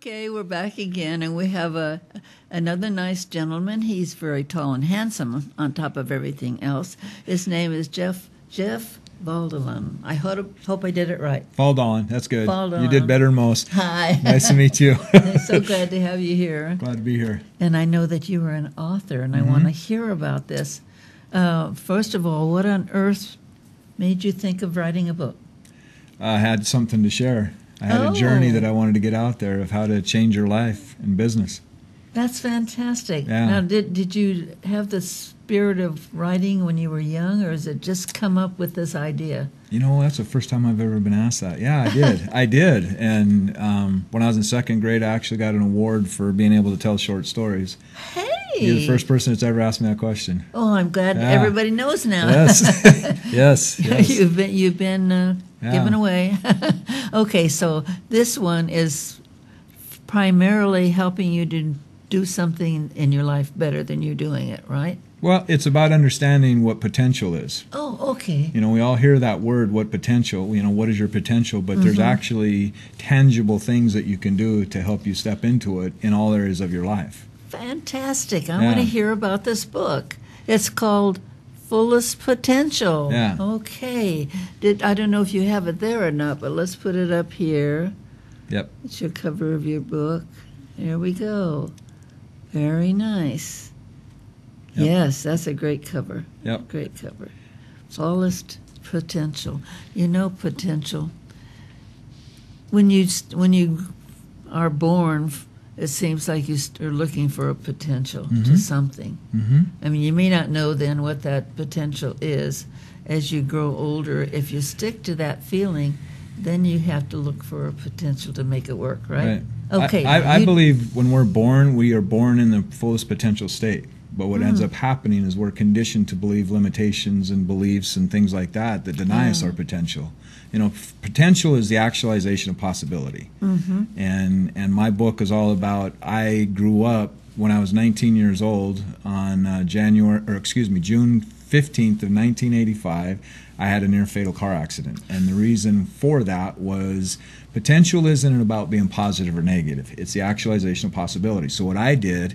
Okay, we're back again, and we have another nice gentleman. He's very tall and handsome on top of everything else. His name is Jeff Faldalen. I hope I did it right. Faldalen, that's good. Faldalen. You did better than most. Hi. Nice to meet you. So glad to have you here. Glad to be here. And I know that you are an author, and I want to hear about this. First of all, what on earth made you think of writing a book? I had something to share. I had a journey that I wanted to get out there of how to change your life and business. That's fantastic. Yeah. Now, did you have the spirit of writing when you were young, or has it just come up with this idea? You know, that's the first time I've ever been asked that. Yeah, I did. I did. And when I was in second grade, I actually got an award for being able to tell short stories. Hey! You're the first person that's ever asked me that question. Oh, I'm glad everybody knows now. Yes. yes. You've been given away. Okay, so this one is primarily helping you to do something in your life better than you're doing it, right? Well, it's about understanding what potential is. Oh, okay. You know, we all hear that word, what potential, you know, what is your potential? But there's actually tangible things that you can do to help you step into it in all areas of your life. Fantastic. I want to hear about this book. It's called Fullest Potential. Yeah. Okay. I don't know if you have it there or not, but let's put it up here. Yep. It's your cover of your book. There we go. Very nice. Yep. Yes, that's a great cover. Yep. Great cover. Fullest Potential. You know, potential. When you are born, it seems like you are looking for a potential to something. I mean, you may not know then what that potential is. As you grow older, if you stick to that feeling, then you have to look for a potential to make it work, right? Okay. I believe when we're born, we are born in the fullest potential state. But what ends up happening is we're conditioned to believe limitations and beliefs and things like that deny us our potential. You know, potential is the actualization of possibility. And my book is all about, I grew up when I was 19 years old on June 15th of 1985. I had a near fatal car accident. And the reason for that was potential isn't about being positive or negative. It's the actualization of possibility. So what I did,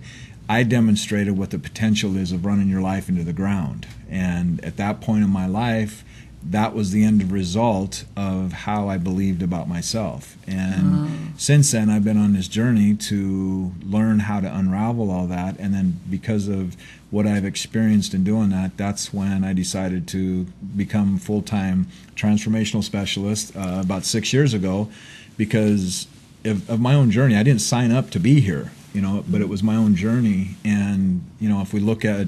I demonstrated what the potential is of running your life into the ground. And at that point in my life, that was the end result of how I believed about myself. And since then, I've been on this journey to learn how to unravel all that. And then because of what I've experienced in doing that, that's when I decided to become full-time transformational specialist about 6 years ago, because of my own journey. I didn't sign up to be here, you know, but it was my own journey. And, you know, if we look at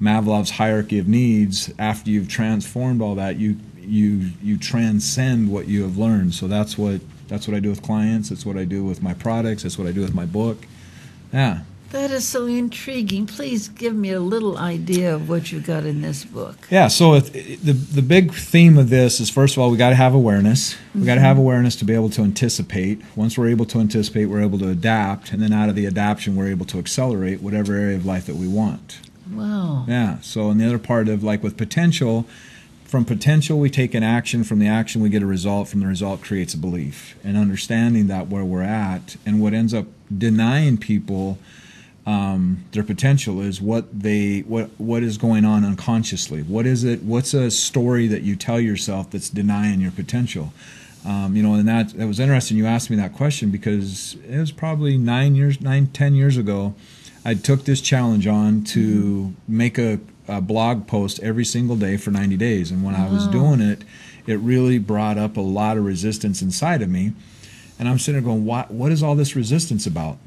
Maslow's hierarchy of needs, after you've transformed all that, you transcend what you have learned. So that's what I do with clients. That's what I do with my products. That's what I do with my book. Yeah. That is so intriguing. Please give me a little idea of what you got in this book. Yeah, so the big theme of this is, first of all, we got to have awareness. We got to have awareness to be able to anticipate. Once we're able to anticipate, we're able to adapt, and then out of the adaption, we're able to accelerate whatever area of life that we want. Wow. Yeah, so in the other part of, like with potential, from potential we take an action, from the action we get a result, from the result creates a belief. And understanding that where we're at, and what ends up denying people their potential is what is going on unconsciously. What is it? What's a story that you tell yourself that's denying your potential? You know, and that was interesting. You asked me that question because it was probably 10 years ago. I took this challenge on to make a blog post every single day for 90 days. And when I was doing it, it really brought up a lot of resistance inside of me. And I'm sitting there going, what is all this resistance about?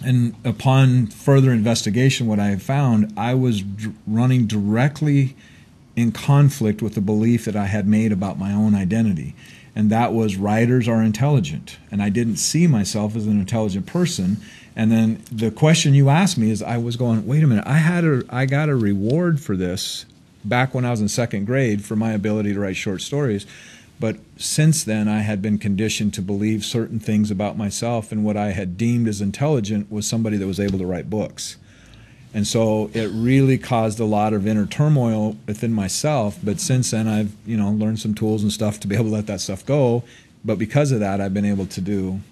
And upon further investigation, what I found, I was running directly in conflict with the belief that I had made about my own identity. And that was, writers are intelligent. And I didn't see myself as an intelligent person. And then the question you asked me is, I was going, wait a minute, I got a reward for this back when I was in second grade for my ability to write short stories. But since then, I had been conditioned to believe certain things about myself, and what I had deemed as intelligent was somebody that was able to write books. And so it really caused a lot of inner turmoil within myself. But since then, I've learned some tools and stuff to be able to let that stuff go. But because of that, I've been able to do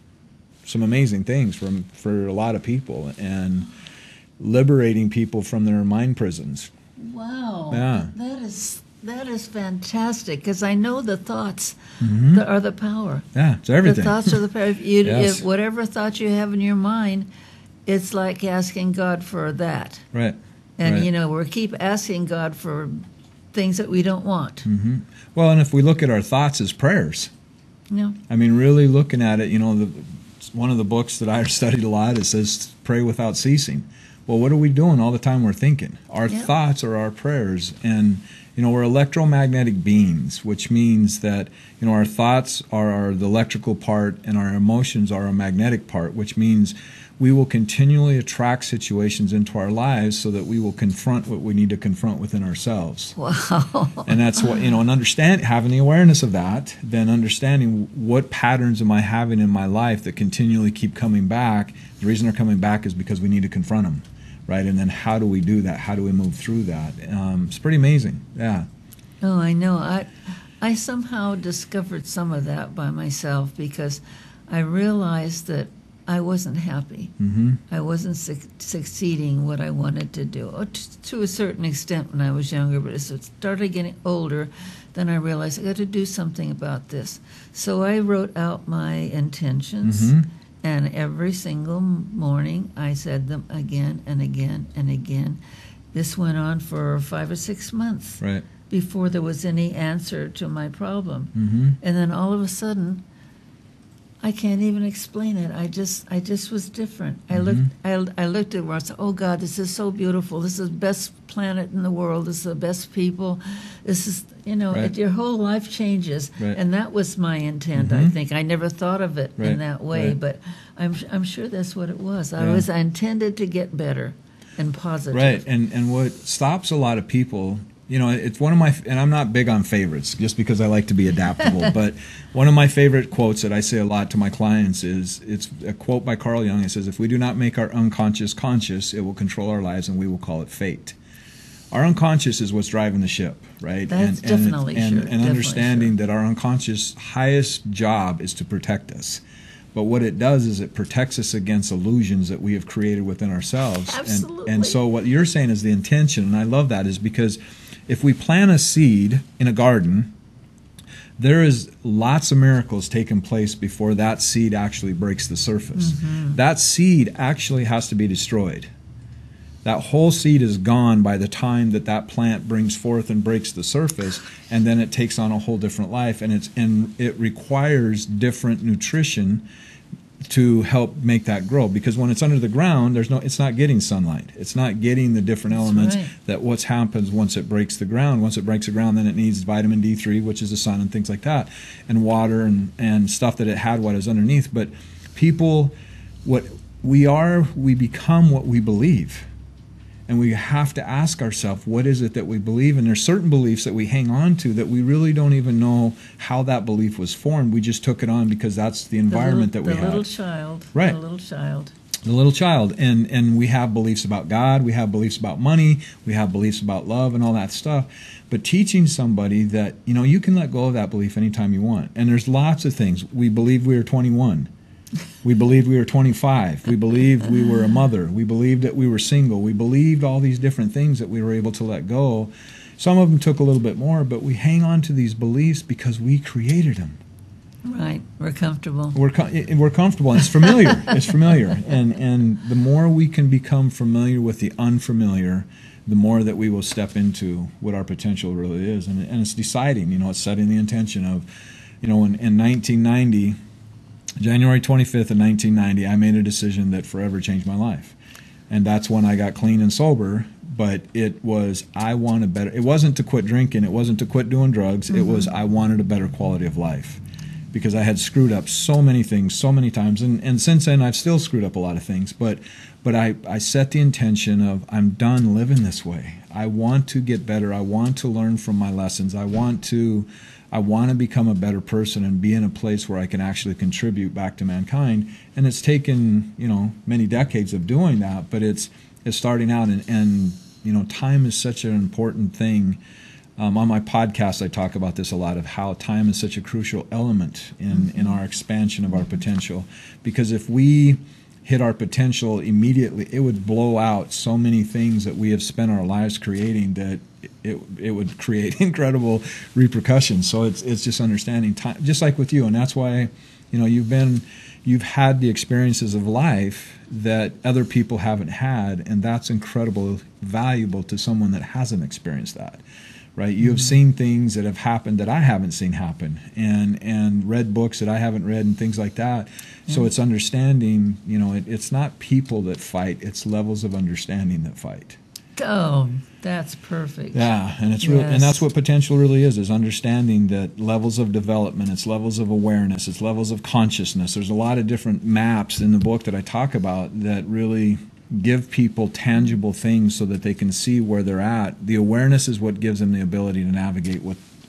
some amazing things for a lot of people, and liberating people from their mind prisons. Wow. Yeah. That is fantastic, because I know the thoughts are the power. Yeah, it's everything. The thoughts are the power. Yes. If whatever thought you have in your mind, it's like asking God for that. Right. And, right. we keep asking God for things that we don't want. Well, and if we look at our thoughts as prayers, Yeah. I mean, really looking at it, one of the books that I studied a lot, it says pray without ceasing. Well, what are we doing all the time we're thinking? Our thoughts are our prayers. And, we're electromagnetic beings, which means that, our thoughts are the electrical part and our emotions are a magnetic part, which means we will continually attract situations into our lives so that we will confront what we need to confront within ourselves. Wow. And that's what, and having the awareness of that, then understanding what patterns am I having in my life that continually keep coming back. The reason they're coming back is because we need to confront them. Right, and then how do we do that? How do we move through that? It's pretty amazing. Yeah. Oh, I know. I somehow discovered some of that by myself, because I realized that I wasn't happy. I wasn't succeeding what I wanted to do, to a certain extent when I was younger. But as it started getting older, then I realized I got to do something about this. So I wrote out my intentions. And every single morning, I said them again and again and again. This went on for 5 or 6 months before there was any answer to my problem. And then all of a sudden, I can't even explain it. I just was different. I looked at where I said, "Oh God, this is so beautiful. This is the best planet in the world. This is the best people. This is." Your whole life changes, and that was my intent. I think I never thought of it in that way, but I'm sure that's what it was. I intended to get better and positive. Right, and what stops a lot of people, it's one of my, and I'm not big on favorites, just because I like to be adaptable. But one of my favorite quotes that I say a lot to my clients it's a quote by Carl Jung. It says, "If we do not make our unconscious conscious, it will control our lives, and we will call it fate." Our unconscious is what's driving the ship, right? That's definitely true. And understanding that our unconscious highest job is to protect us. But what it does is it protects us against illusions that we have created within ourselves. Absolutely. And so what you're saying is the intention, and I love that, is because if we plant a seed in a garden, there is lots of miracles taking place before that seed actually breaks the surface. That seed actually has to be destroyed. That whole seed is gone by the time that plant brings forth and breaks the surface, and then it takes on a whole different life, and it requires different nutrition to help make that grow. Because when it's under the ground, it's not getting sunlight. It's not getting the different elements that what happens once it breaks the ground. Once it breaks the ground, then it needs vitamin D3, which is the sun and things like that, and water and stuff that it had what is underneath. But people, what we become what we believe. And we have to ask ourselves, what is it that we believe? And there's certain beliefs that we hang on to that we really don't even know how that belief was formed. We just took it on because that's the environment that we had. The little child. Right. The little child. The little child. And we have beliefs about God. We have beliefs about money. We have beliefs about love and all that stuff. But teaching somebody that, you can let go of that belief anytime you want. And there's lots of things. We believe we are 21. We believed we were 25. We believed we were a mother. We believed that we were single. We believed all these different things that we were able to let go. Some of them took a little bit more, but we hang on to these beliefs because we created them. Right. We're comfortable. We're comfortable. And it's familiar. It's familiar. And the more we can become familiar with the unfamiliar, the more that we will step into what our potential really is. And it's deciding, it's setting the intention of, in 1990, January 25th of 1990, I made a decision that forever changed my life. And that's when I got clean and sober. But it was, I want a better, it wasn't to quit drinking, it wasn't to quit doing drugs, it was I wanted a better quality of life. Because I had screwed up so many things so many times. And since then, I've still screwed up a lot of things. But I set the intention of, I'm done living this way. I want to get better. I want to learn from my lessons. I want to become a better person and be in a place where I can actually contribute back to mankind. And it's taken, many decades of doing that, but it's starting out, and time is such an important thing On my podcast, I talk about this a lot, of how time is such a crucial element in our expansion of our potential. Because if we hit our potential immediately, it would blow out so many things that we have spent our lives creating, that it would create incredible repercussions. So it's just understanding time, just like with you. And that's why, you've had the experiences of life that other people haven't had, and that's incredibly valuable to someone that hasn't experienced that. Right, you have seen things that have happened that I haven't seen happen, and read books that I haven't read, and things like that. So it's understanding. It's not people that fight; it's levels of understanding that fight. Oh, that's perfect. Yeah, and it's really, and that's what potential really is understanding that levels of development, it's levels of awareness, it's levels of consciousness. There's a lot of different maps in the book that I talk about that really give people tangible things so that they can see where they're at. The awareness is what gives them the ability to navigate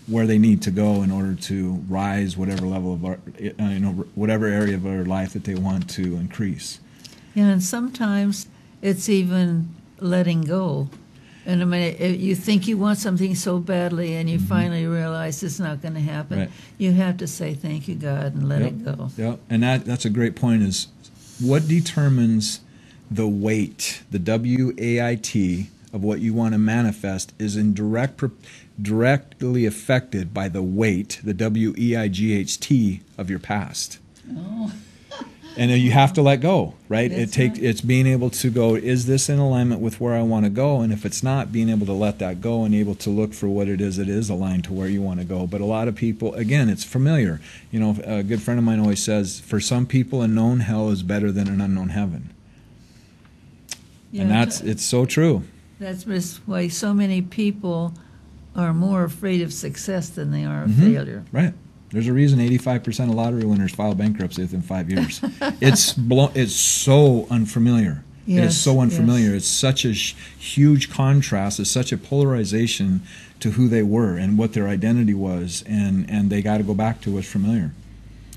where they need to go in order to rise whatever level of whatever area of their life that they want to increase. Yeah, and sometimes it's even letting go. And I mean, you think you want something so badly, and you finally realize it's not going to happen. Right. You have to say thank you, God, and let it go. Yep. And that's a great point. Is what determines the weight, the WAIT of what you want to manifest, is directly affected by the weight, the WEIGHT of your past. Oh. And you have to let go, right? That's It's being able to go, is this in alignment with where I want to go? And if it's not, being able to let that go and able to look for what it is that is aligned to where you want to go. But a lot of people, again, it's familiar. A good friend of mine always says, for some people, a known hell is better than an unknown heaven. Yeah, and it's so true. That's why so many people are more afraid of success than they are of failure. Right. There's a reason 85% of lottery winners file bankruptcy within 5 years. It's so unfamiliar. Yes, it is so unfamiliar. yes. It's such a huge contrast. It's such a polarization to who they were and what their identity was, and they got to go back to what's familiar.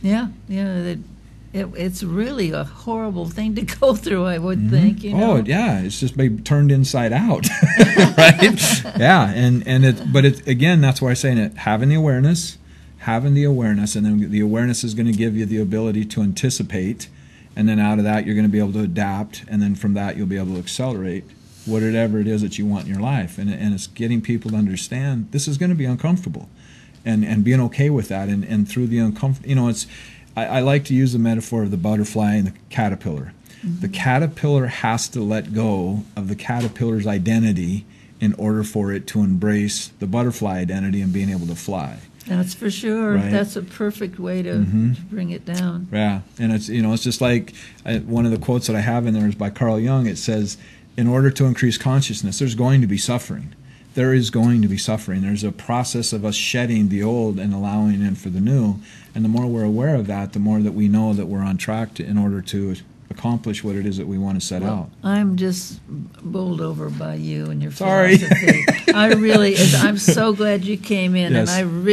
Yeah. It's really a horrible thing to go through, I would think. Oh, yeah. It's just maybe turned inside out, right? Yeah, but again, that's why I'm saying it. Having the awareness, and then the awareness is going to give you the ability to anticipate, and then out of that, you're going to be able to adapt, and then from that, you'll be able to accelerate whatever it is that you want in your life. And it's getting people to understand this is going to be uncomfortable, and being okay with that, and through the uncomfortable, I like to use the metaphor of the butterfly and the caterpillar. The caterpillar has to let go of the caterpillar's identity in order for it to embrace the butterfly identity and being able to fly. That's for sure. Right? That's a perfect way to bring it down. Yeah, and it's just like one of the quotes that I have in there is by Carl Jung. It says, in order to increase consciousness, there's going to be suffering. There is going to be suffering. There's a process of us shedding the old and allowing in for the new. And the more we're aware of that, the more that we know that we're on track in order to accomplish what it is that we want to set out. I'm just bowled over by you and your Sorry. philosophy. I'm so glad you came in. Yes. And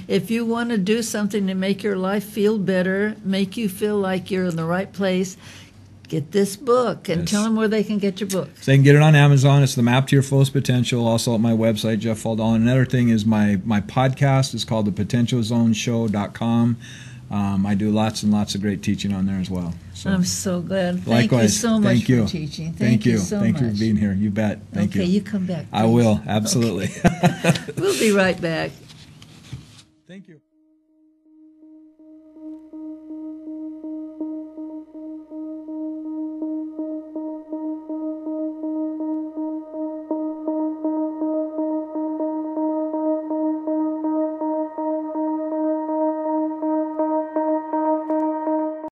if you want to do something to make your life feel better, make you feel like you're in the right place, get this book and tell them where they can get your book. So they can get it on Amazon. It's The Map to Your Fullest Potential. Also at my website, Jeff Faldalen. Another thing is my podcast is called thepotentialzoneshow.com. I do lots and lots of great teaching on there as well. So. I'm so glad. Likewise. Thank you so much Thank you. for teaching. Thank you so Thank much. you for being here. You bet. Thank you. Okay, you come back, please. I will. Absolutely. Okay. We'll be right back. Thank you.